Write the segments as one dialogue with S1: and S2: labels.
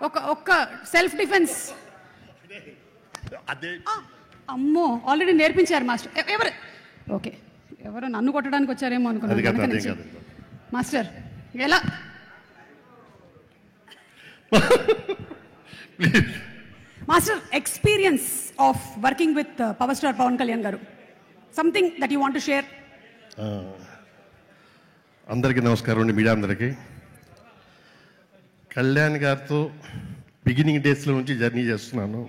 S1: ఒక్క self defence. అమ్మో, already నేర్పించారు మాస్టర్. ఎవరు ఓకే, ఎవరు నన్ను కొట్టడానికి వచ్చారేమో అనుకున్నాను. మాస్టర్ ఎలా master experience of working with power star Pavan Kalyan గారు, something that you want to share.
S2: అందరికీ నమస్కారం అండి, మీడియా అందరికీ. కళ్యాణ్ గారితో బిగినింగ్ డేస్లో నుంచి జర్నీ చేస్తున్నాను.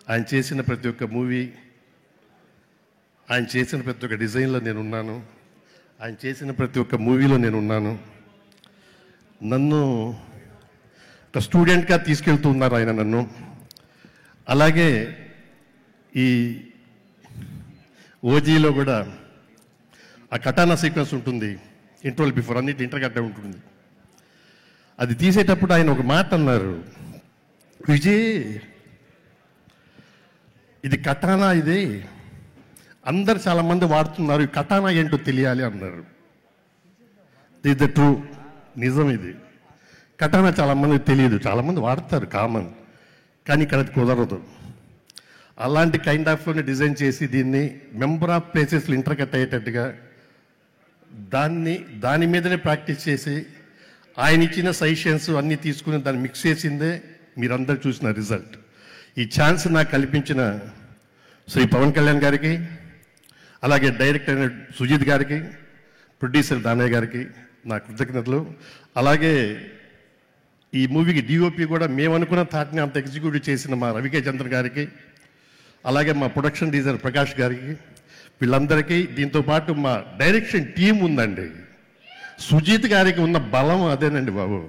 S2: ఆయన చేసిన ప్రతి ఒక్క మూవీ, ఆయన చేసిన ప్రతి ఒక్క డిజైన్లో నేను ఉన్నాను, ఆయన చేసిన ప్రతి ఒక్క మూవీలో నేను ఉన్నాను. నన్ను ఒక స్టూడెంట్గా తీసుకెళ్తూ ఉన్నారు ఆయన నన్ను. అలాగే ఈ ఓజీలో కూడా ఆ కటానా సీక్వెన్స్ ఉంటుంది, ఇంటర్వల్ బిఫోర్, అన్నిటి ఇంటర్గట్ట ఉంటుంది. అది తీసేటప్పుడు ఆయన ఒక మాట అన్నారు, విజయ్ ఇది కటానా, ఇది అందరు చాలామంది వాడుతున్నారు, ఈ కటానా ఏంటో తెలియాలి అన్నారు. ఇది ద ట్రూ, నిజం. ఇది కటానా చాలామందికి తెలియదు, చాలామంది వాడతారు కామన్, కానీ ఇక్కడ అది కుదరదు. అలాంటి కైండ్ ఆఫ్లోనే డిజైన్ చేసి దీన్ని మెంబర్ ఆఫ్ ప్లేసెస్లో ఇంటర్కట్ అయ్యేటట్టుగా దాని మీదనే ప్రాక్టీస్ చేసి ఆయన ఇచ్చిన సజెషన్స్ అన్నీ తీసుకుని దాన్ని మిక్స్ చేసిందే మీరందరూ చూసిన రిజల్ట్. ఈ ఛాన్స్ నాకు కల్పించిన శ్రీ పవన్ కళ్యాణ్ గారికి, అలాగే డైరెక్టర్ సుజిత్ గారికి, ప్రొడ్యూసర్ దానయ్య గారికి నా కృతజ్ఞతలు. అలాగే ఈ మూవీకి డిఓపి కూడా మేము అనుకున్న థాట్ని అంత ఎగ్జిక్యూటివ్ చేసిన మా రవికే చంద్ర గారికి, అలాగే మా ప్రొడక్షన్ డిజైనర్ ప్రకాష్ గారికి, వీళ్ళందరికీ, దీంతో పాటు మా డైరెక్షన్ టీం ఉందండి. సుజిత్ గారికి ఉన్న బలం అదేనండి బాబు,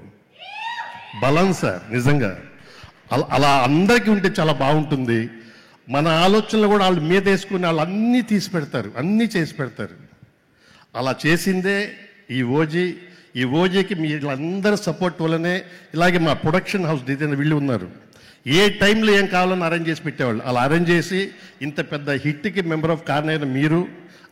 S2: బలం సార్, నిజంగా. అలా అందరికీ ఉంటే చాలా బాగుంటుంది. మన ఆలోచనలు కూడా వాళ్ళు మీద వేసుకుని వాళ్ళు అన్నీ తీసి పెడతారు, అన్నీ చేసి పెడతారు. అలా చేసిందే ఈ ఓజీ. ఈ ఓజీకి వీళ్ళందరూ సపోర్ట్ వల్లనే ఇలాగే మా ప్రొడక్షన్ హౌస్ డిజైనర్ వీళ్ళు ఉన్నారు. ఏ టైంలో ఏం కావాలని అరేంజ్ చేసి పెట్టేవాళ్ళు. అలా అరేంజ్ చేసి ఇంత పెద్ద హిట్కి మెంబర్ ఆఫ్ కారణమైన మీరు,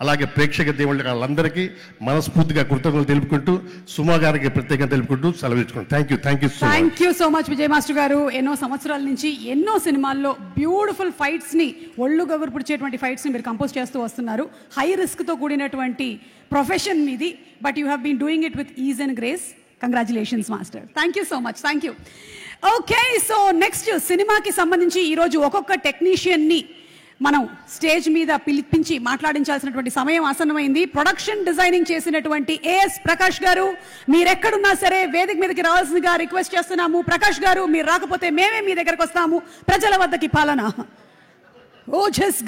S2: అలాగే ప్రేక్షక దేవుళ్ళ వాళ్ళందరికీ మనస్ఫూర్తిగా కృతజ్ఞతలు తెలుపుకుంటూ, సుమా గారికి ప్రత్యేకంగా తెలుపుకుంటూ సెలవిచ్చుకుంటాం. Thank you
S1: so much Vijay master గారు. ఎన్నో సంవత్సరాల నుంచి ఎన్నో సినిమాల్లో బ్యూటిఫుల్ ఫైట్స్ని, ఒళ్ళు గగురు పుడిచేటువంటి ఫైట్స్ని మీరు కంపోజ్ చేస్తూ వస్తున్నారు. హై రిస్క్తో కూడినటువంటి ప్రొఫెషన్ మీది, but you have been doing it with ease and grace. Congratulations master. Thank you so much. Thank you. Okay, so next సినిమాకి సంబంధించి ఈరోజు ఒక్కొక్క టెక్నీషియన్ని మనం స్టేజ్ మీద పిలిపించి మాట్లాడించాల్సినటువంటి సమయం ఆసన్నమైంది. ప్రొడక్షన్ డిజైనింగ్ చేసినటువంటి ఏఎస్ ప్రకాష్ గారు, మీరెక్కడున్నా సరే వేదిక మీదకి రావాల్సిందిగా రిక్వెస్ట్ చేస్తున్నాము. ప్రకాష్ గారు, మీరు రాకపోతే మేమే మీ దగ్గరకు వస్తాము. ప్రజల వద్దకి పాలన. ఓజస్